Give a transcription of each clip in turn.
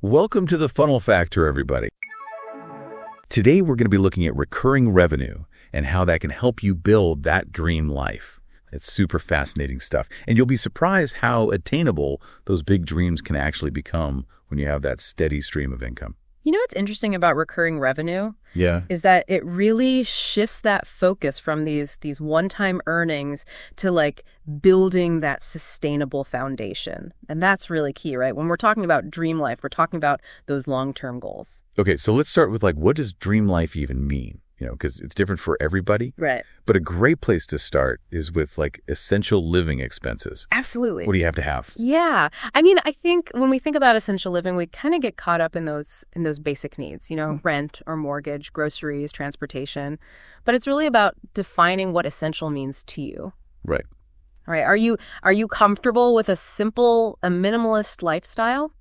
Welcome to the Funnel Factor, everybody. Today, we're going to be looking at recurring revenue and how that can help you build that dream life. It's super fascinating stuff. And you'll be surprised how attainable those big dreams can actually become when you have that steady stream of income. You know what's interesting about recurring revenue? Yeah. Is that it really shifts that focus from these one-time earnings to like building that sustainable foundation. And that's really key, right? When we're talking about dream life, we're talking about those long-term goals. Okay, so let's start with what does dream life even mean? Because it's different for everybody. Right. But a great place to start is with essential living expenses. Absolutely. What do you have to have? Yeah. I mean, I think when we think about essential living, we kind of get caught up in those basic needs, rent or mortgage, groceries, transportation. But it's really about defining what essential means to you. Right. All right. Are you comfortable with a minimalist lifestyle?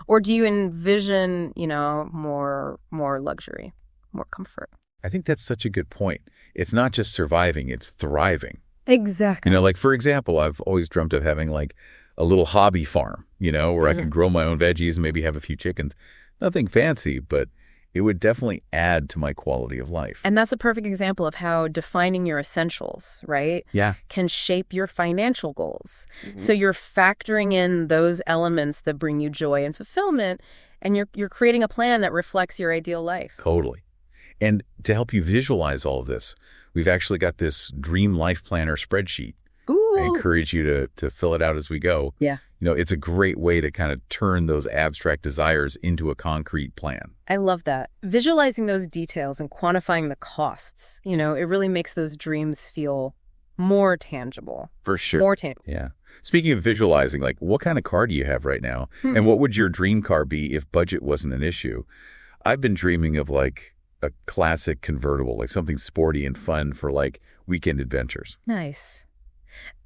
Or do you envision, more luxury, more comfort? I think that's such a good point. It's not just surviving, it's thriving. Exactly. For example, I've always dreamt of having a little hobby farm, where I could grow my own veggies and maybe have a few chickens. Nothing fancy, but it would definitely add to my quality of life. And that's a perfect example of how defining your essentials, right? Yeah. Can shape your financial goals. Mm-hmm. So you're factoring in those elements that bring you joy and fulfillment, and you're creating a plan that reflects your ideal life. Totally. And to help you visualize all of this, we've actually got this Dream Life Planner spreadsheet. Ooh. I encourage you to fill it out as we go. Yeah. It's a great way to kind of turn those abstract desires into a concrete plan. I love that. Visualizing those details and quantifying the costs, it really makes those dreams feel more tangible. For sure. More tangible. Yeah. Speaking of visualizing, what kind of car do you have right now? And what would your dream car be if budget wasn't an issue? I've been dreaming of a classic convertible, something sporty and fun for weekend adventures. Nice.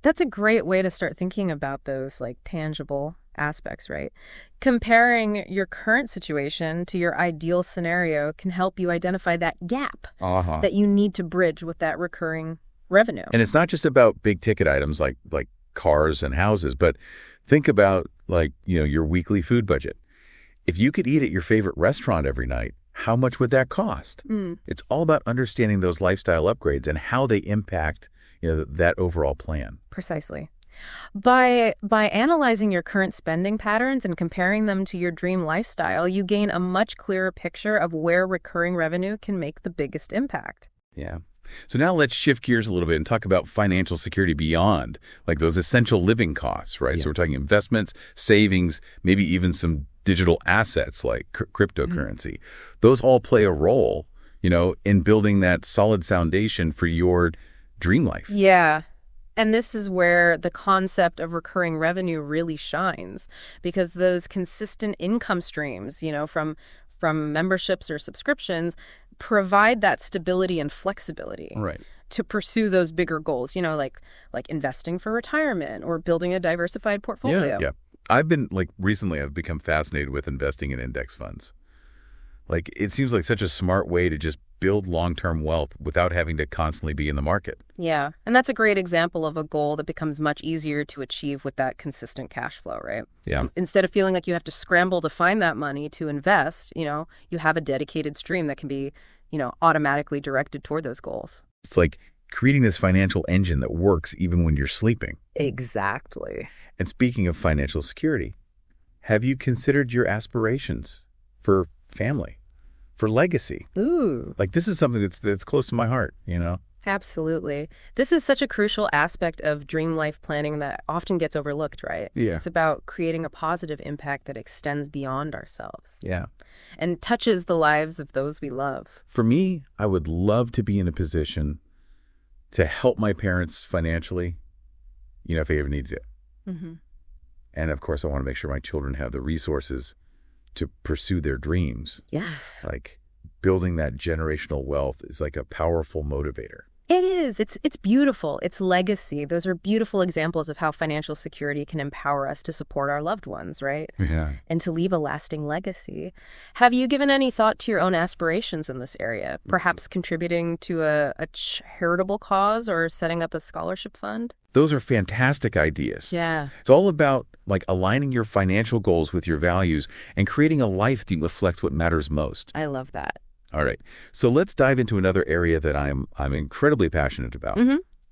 That's a great way to start thinking about those tangible aspects, right? Comparing your current situation to your ideal scenario can help you identify that gap that you need to bridge with that recurring revenue. And it's not just about big ticket items like cars and houses, but think about your weekly food budget. If you could eat at your favorite restaurant every night, how much would that cost? It's all about understanding those lifestyle upgrades and how they impact that overall plan. Precisely. By analyzing your current spending patterns and comparing them to your dream lifestyle, you gain a much clearer picture of where recurring revenue can make the biggest impact. Yeah. So now let's shift gears a little bit and talk about financial security beyond those essential living costs, right? Yeah. So we're talking investments, savings, maybe even some digital assets like cryptocurrency. Those all play a role, in building that solid foundation for your dream life. Yeah. And this is where the concept of recurring revenue really shines, because those consistent income streams, from memberships or subscriptions provide that stability and flexibility. Right. To pursue those bigger goals, like investing for retirement or building a diversified portfolio. Yeah. I've been recently I've become fascinated with investing in index funds. It seems like such a smart way to just build long-term wealth without having to constantly be in the market. Yeah. And that's a great example of a goal that becomes much easier to achieve with that consistent cash flow, right? Yeah. Instead of feeling like you have to scramble to find that money to invest, you have a dedicated stream that can be, automatically directed toward those goals. It's like creating this financial engine that works even when you're sleeping. Exactly. And speaking of financial security, have you considered your aspirations for family, for legacy? Ooh. This is something that's close to my heart, Absolutely. This is such a crucial aspect of dream life planning that often gets overlooked, right? Yeah. It's about creating a positive impact that extends beyond ourselves. Yeah. And touches the lives of those we love. For me, I would love to be in a position to help my parents financially, if they ever needed it. Mm-hmm. And of course, I want to make sure my children have the resources to pursue their dreams. Yes. Building that generational wealth is a powerful motivator. It is. It's beautiful. It's legacy. Those are beautiful examples of how financial security can empower us to support our loved ones, right? Yeah. And to leave a lasting legacy. Have you given any thought to your own aspirations in this area? Perhaps contributing to a charitable cause or setting up a scholarship fund? Those are fantastic ideas. Yeah. It's all about like aligning your financial goals with your values and creating a life that reflects what matters most. I love that. All right. So let's dive into another area that I'm incredibly passionate about.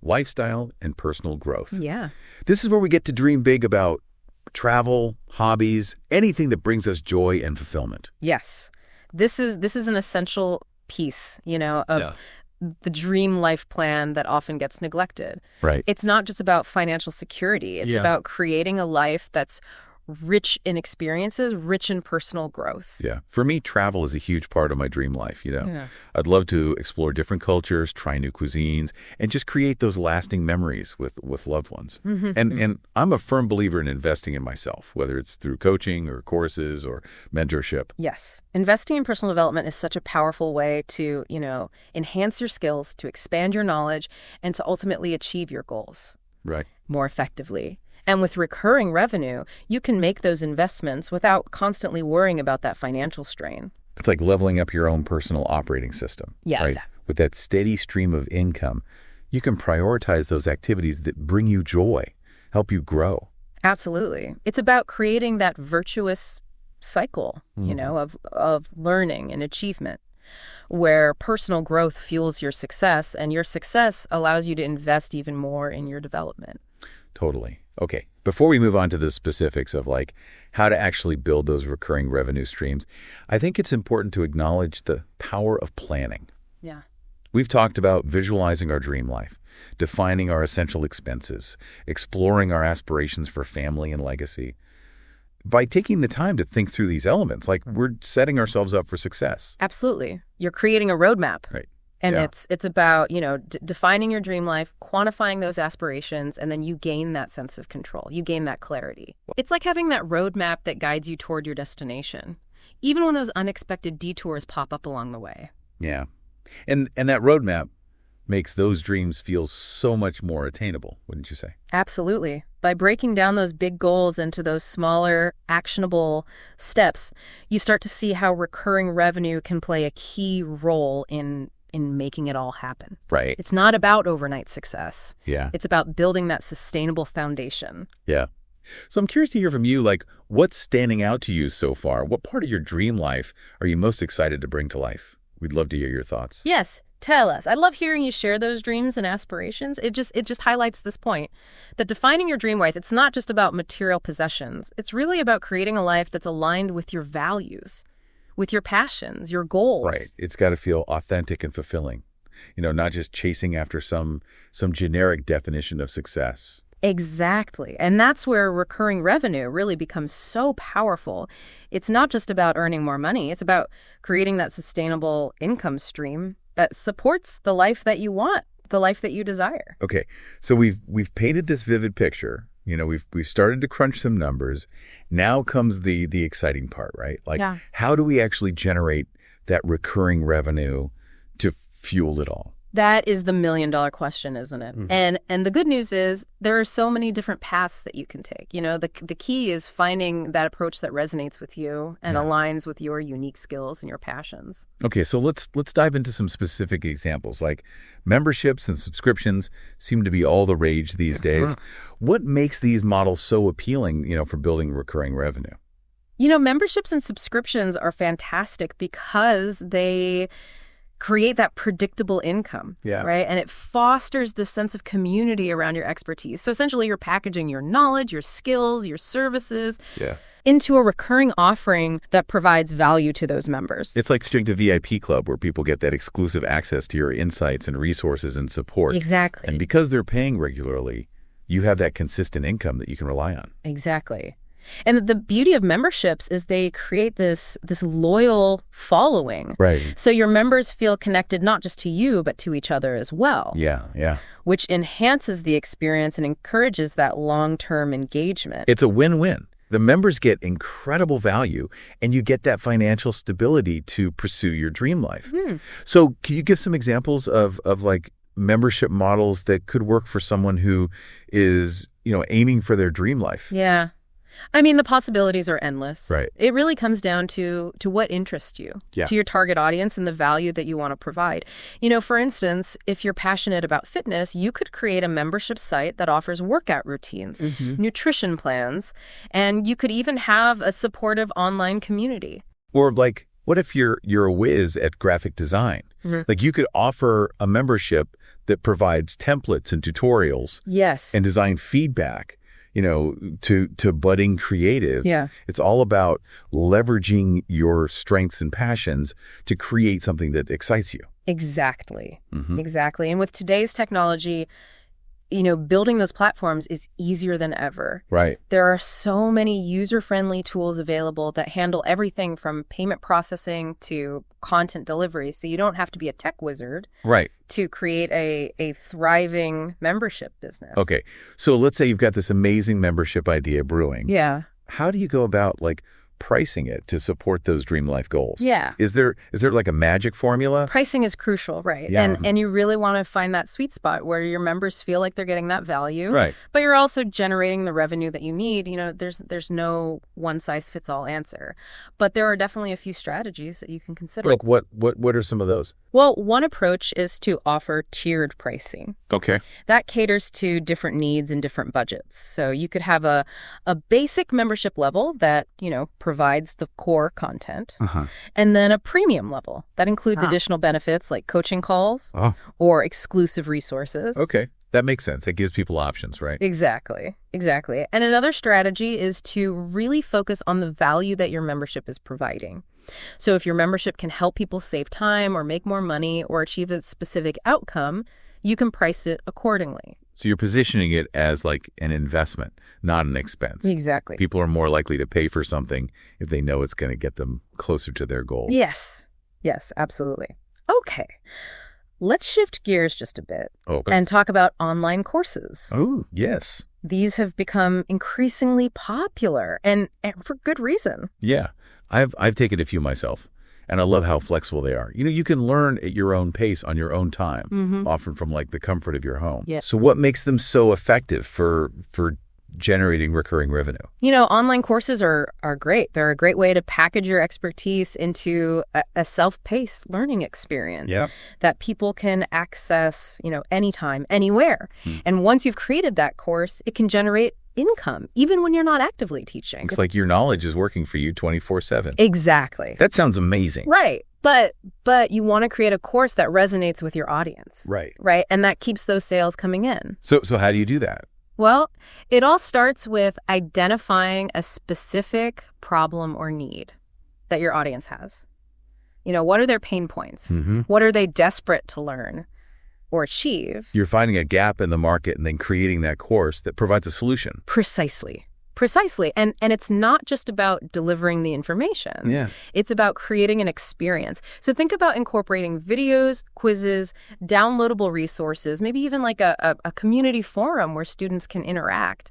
Lifestyle and personal growth. Yeah. This is where we get to dream big about travel, hobbies, anything that brings us joy and fulfillment. Yes. This is an essential piece, of the dream life plan that often gets neglected. Right. It's not just about financial security. It's about creating a life that's rich in experiences, rich in personal growth. Yeah. For me, travel is a huge part of my dream life, Yeah. I'd love to explore different cultures, try new cuisines, and just create those lasting memories with loved ones. And I'm a firm believer in investing in myself, whether it's through coaching or courses or mentorship. Yes. Investing in personal development is such a powerful way to, enhance your skills, to expand your knowledge, and to ultimately achieve your goals Right. more effectively. And with recurring revenue, you can make those investments without constantly worrying about that financial strain. It's like leveling up your own personal operating system. Yes. Right? With that steady stream of income, you can prioritize those activities that bring you joy, help you grow. Absolutely. It's about creating that virtuous cycle, of learning and achievement, where personal growth fuels your success, and your success allows you to invest even more in your development. Totally. Okay. Before we move on to the specifics of like how to actually build those recurring revenue streams, I think it's important to acknowledge the power of planning. Yeah. We've talked about visualizing our dream life, defining our essential expenses, exploring our aspirations for family and legacy. By taking the time to think through these elements, like we're setting ourselves up for success. Absolutely. You're creating a roadmap. Right. And Yeah. it's about, defining your dream life, quantifying those aspirations, and then you gain that sense of control. You gain that clarity. It's like having that roadmap that guides you toward your destination, even when those unexpected detours pop up along the way. Yeah. And that roadmap makes those dreams feel so much more attainable, wouldn't you say? Absolutely. By breaking down those big goals into those smaller, actionable steps, you start to see how recurring revenue can play a key role in making it all happen. Right. It's not about overnight success. Yeah. It's about building that sustainable foundation. Yeah. So I'm curious to hear from you, like, what's standing out to you so far? What part of your dream life are you most excited to bring to life? We'd love to hear your thoughts. Yes, tell us. I love hearing you share those dreams and aspirations. It just highlights this point that defining your dream life, it's not just about material possessions. It's really about creating a life that's aligned with your values, with your passions, your goals. Right. It's got to feel authentic and fulfilling, not just chasing after some generic definition of success. Exactly. And that's where recurring revenue really becomes so powerful. It's not just about earning more money. It's about creating that sustainable income stream that supports the life that you want, the life that you desire. Okay. So we've painted this vivid picture. We've started to crunch some numbers. Now comes the exciting part, right? Like, Yeah. How do we actually generate that recurring revenue to fuel it all? That is the million-dollar question, isn't it? And the good news is there are so many different paths that you can take. The key is finding that approach that resonates with you and aligns with your unique skills and your passions. Okay, so let's dive into some specific examples. Like memberships and subscriptions seem to be all the rage these days. What makes these models so appealing, for building recurring revenue? Memberships and subscriptions are fantastic because they create that predictable income, right? And it fosters this sense of community around your expertise. So essentially, you're packaging your knowledge, your skills, your services into a recurring offering that provides value to those members. It's like starting a VIP club where people get that exclusive access to your insights and resources and support. Exactly. And because they're paying regularly, you have that consistent income that you can rely on. Exactly. And the beauty of memberships is they create this loyal following. Right. So your members feel connected not just to you, but to each other as well. Yeah. Which enhances the experience and encourages that long-term engagement. It's a win-win. The members get incredible value, and you get that financial stability to pursue your dream life. So can you give some examples of like membership models that could work for someone who is, aiming for their dream life? Yeah. I mean, the possibilities are endless. Right. It really comes down to what interests you, Yeah. to your target audience and the value that you want to provide. For instance, if you're passionate about fitness, you could create a membership site that offers workout routines, nutrition plans, and you could even have a supportive online community. Or like, what if you're a whiz at graphic design? Like you could offer a membership that provides templates and tutorials Yes. and design feedback, to budding creatives. Yeah. It's all about leveraging your strengths and passions to create something that excites you. Exactly. Exactly. And with today's technology, building those platforms is easier than ever. Right. There are so many user-friendly tools available that handle everything from payment processing to content delivery. So you don't have to be a tech wizard Right. to create a thriving membership business. Okay. So let's say you've got this amazing membership idea brewing. Yeah. How do you go about pricing it to support those dream life goals? Yeah. Is there like a magic formula? Pricing is crucial, right? Yeah. And you really want to find that sweet spot where your members feel like they're getting that value, Right. but you're also generating the revenue that you need. There's no one-size-fits-all answer. But there are definitely a few strategies that you can consider. Like what are some of those? Well, one approach is to offer tiered pricing. Okay. That caters to different needs and different budgets. So you could have a basic membership level that, provides the core content, and then a premium level that includes additional benefits like coaching calls or exclusive resources. Okay. That makes sense. That gives people options, right? Exactly. Exactly. And another strategy is to really focus on the value that your membership is providing. So if your membership can help people save time or make more money or achieve a specific outcome, you can price it accordingly. So you're positioning it as like an investment, not an expense. Exactly. People are more likely to pay for something if they know it's going to get them closer to their goal. Yes. Yes, absolutely. Okay. Let's shift gears just a bit and talk about online courses. Oh, yes. These have become increasingly popular and for good reason. Yeah. I've taken a few myself, and I love how flexible they are. You can learn at your own pace on your own time, often from the comfort of your home. Yeah. So what makes them so effective for generating recurring revenue? Online courses are great. They're a great way to package your expertise into a self-paced learning experience that people can access, anytime, anywhere. And once you've created that course, it can generate income, even when you're not actively teaching. It's like your knowledge is working for you 24/7. Exactly. That sounds amazing. Right. But you want to create a course that resonates with your audience. Right. Right. And that keeps those sales coming in. So how do you do that? Well, it all starts with identifying a specific problem or need that your audience has. What are their pain points? What are they desperate to learn or achieve? You're finding a gap in the market and then creating that course that provides a solution. Precisely. And it's not just about delivering the information. Yeah. It's about creating an experience. So think about incorporating videos, quizzes, downloadable resources, maybe even like a community forum where students can interact.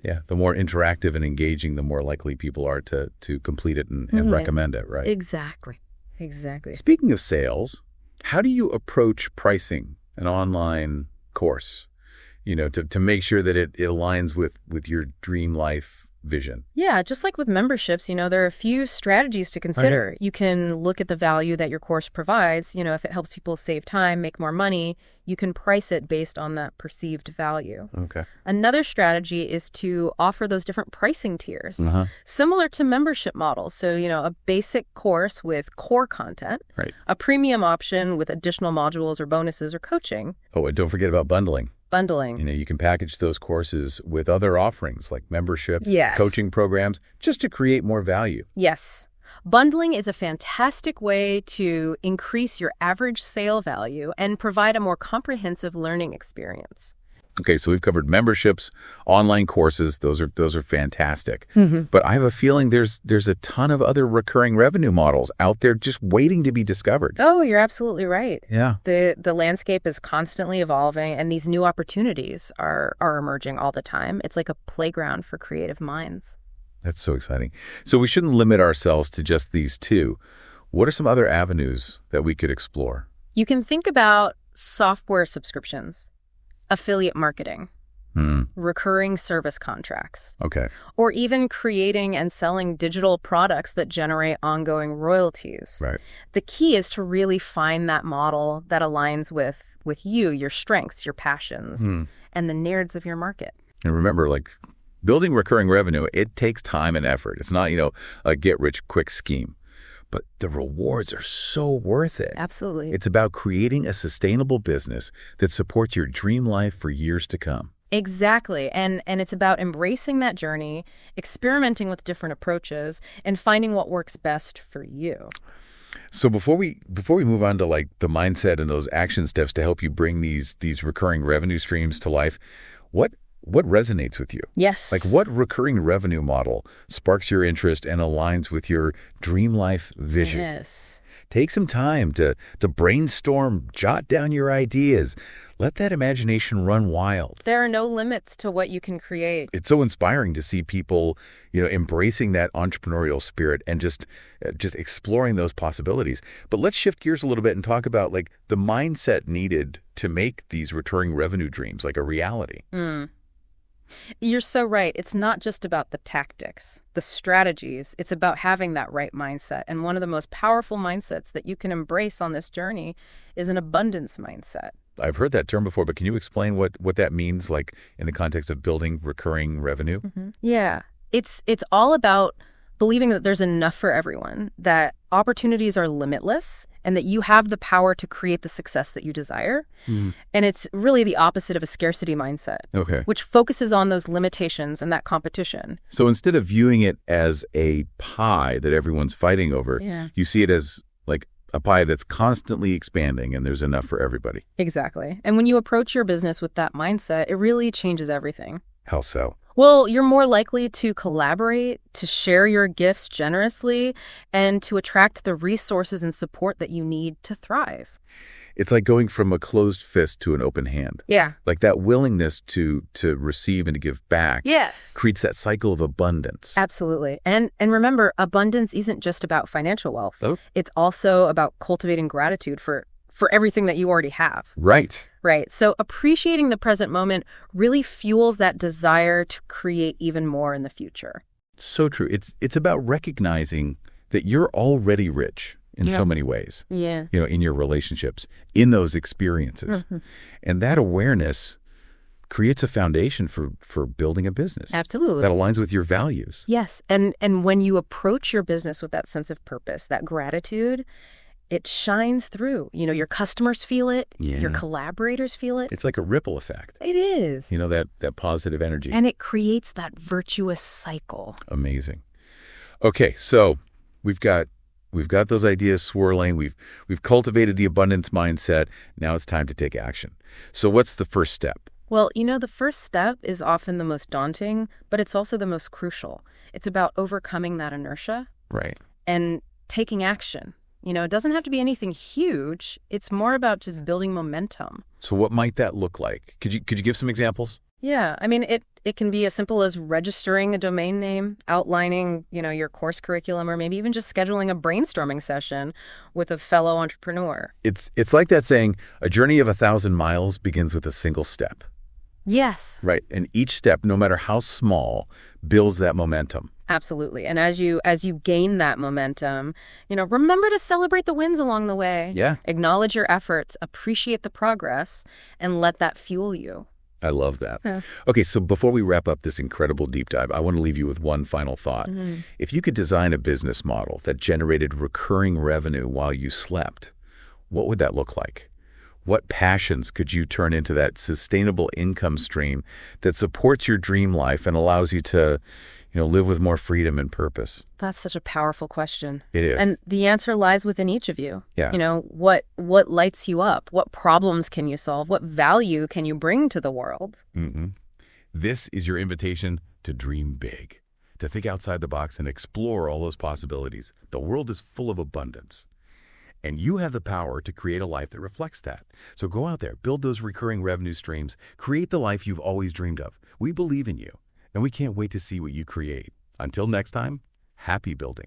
Yeah. The more interactive and engaging, the more likely people are to complete it and recommend it, right? Exactly. Speaking of sales, how do you approach pricing an online course? To make sure that it aligns with your dream life vision. Yeah, just like with memberships, there are a few strategies to consider. You can look at the value that your course provides. If it helps people save time, make more money, you can price it based on that perceived value. Okay. Another strategy is to offer those different pricing tiers, similar to membership models. So, a basic course with core content, right, a premium option with additional modules or bonuses or coaching. Oh, and don't forget about bundling. You can package those courses with other offerings like memberships, coaching programs, just to create more value. Yes. Bundling is a fantastic way to increase your average sale value and provide a more comprehensive learning experience. Okay, so we've covered memberships, online courses. Those are fantastic. But I have a feeling there's a ton of other recurring revenue models out there just waiting to be discovered. Oh, you're absolutely right. Yeah. The landscape is constantly evolving, and these new opportunities are emerging all the time. It's like a playground for creative minds. That's so exciting. So we shouldn't limit ourselves to just these two. What are some other avenues that we could explore? You can think about software subscriptions, affiliate marketing, Hmm. recurring service contracts, Okay. or even creating and selling digital products that generate ongoing royalties. Right. The key is to really find that model that aligns with you, your strengths, your passions, Hmm. and the needs of your market. And remember, like building recurring revenue, it takes time and effort. It's not, a get-rich-quick scheme. But the rewards are so worth it. Absolutely. It's about creating a sustainable business that supports your dream life for years to come. Exactly. And it's about embracing that journey, experimenting with different approaches, and finding what works best for you. So before we move on to like the mindset and those action steps to help you bring these recurring revenue streams to life, what resonates with you? Yes. Like what recurring revenue model sparks your interest and aligns with your dream life vision? Yes. Take some time to brainstorm, jot down your ideas. Let that imagination run wild. There are no limits to what you can create. It's so inspiring to see people, embracing that entrepreneurial spirit and just exploring those possibilities. But let's shift gears a little bit and talk about like the mindset needed to make these recurring revenue dreams like a reality. You're so right. It's not just about the tactics, the strategies. It's about having that right mindset. And one of the most powerful mindsets that you can embrace on this journey is an abundance mindset. I've heard that term before, but can you explain what that means, like in the context of building recurring revenue? Yeah. It's all about believing that there's enough for everyone, that opportunities are limitless, and that you have the power to create the success that you desire. And it's really the opposite of a scarcity mindset, Okay. which focuses on those limitations and that competition. So instead of viewing it as a pie that everyone's fighting over, Yeah. you see it as like a pie that's constantly expanding and there's enough for everybody. Exactly. And when you approach your business with that mindset, it really changes everything. How so? Well, you're more likely to collaborate, to share your gifts generously, and to attract the resources and support that you need to thrive. It's like going from a closed fist to an open hand. Yeah. Like that willingness to receive and to give back Yes. creates that cycle of abundance. Absolutely. And remember, abundance isn't just about financial wealth. Oh. It's also about cultivating gratitude for everything that you already have. Right. Right. So appreciating the present moment really fuels that desire to create even more in the future. So true. It's about recognizing that you're already rich in so many ways. Yeah. In your relationships, in those experiences. And that awareness creates a foundation for building a business. Absolutely. That aligns with your values. Yes. And when you approach your business with that sense of purpose, that gratitude, it shines through. Your customers feel it. Yeah. Your collaborators feel it. It's like a ripple effect. It is. That positive energy. And it creates that virtuous cycle. Amazing. Okay, so we've got those ideas swirling. We've cultivated the abundance mindset. Now it's time to take action. So what's the first step? Well, the first step is often the most daunting, but it's also the most crucial. It's about overcoming that inertia. Right. And taking action. It doesn't have to be anything huge. It's more about just building momentum. So what might that look like? Could you give some examples? Yeah, I mean, it can be as simple as registering a domain name, outlining, your course curriculum, or maybe even just scheduling a brainstorming session with a fellow entrepreneur. It's like that saying, a journey of 1,000 miles begins with a single step. Yes. Right. And each step, no matter how small, builds that momentum. Absolutely. And as you gain that momentum, remember to celebrate the wins along the way. Yeah. Acknowledge your efforts, appreciate the progress, and let that fuel you. I love that. Yeah. Okay, so before we wrap up this incredible deep dive, I want to leave you with one final thought. If you could design a business model that generated recurring revenue while you slept, what would that look like? What passions could you turn into that sustainable income stream that supports your dream life and allows you to, live with more freedom and purpose? That's such a powerful question. It is. And the answer lies within each of you. Yeah. What lights you up? What problems can you solve? What value can you bring to the world? This is your invitation to dream big, to think outside the box and explore all those possibilities. The world is full of abundance. And you have the power to create a life that reflects that. So go out there, build those recurring revenue streams, create the life you've always dreamed of. We believe in you, and we can't wait to see what you create. Until next time, happy building.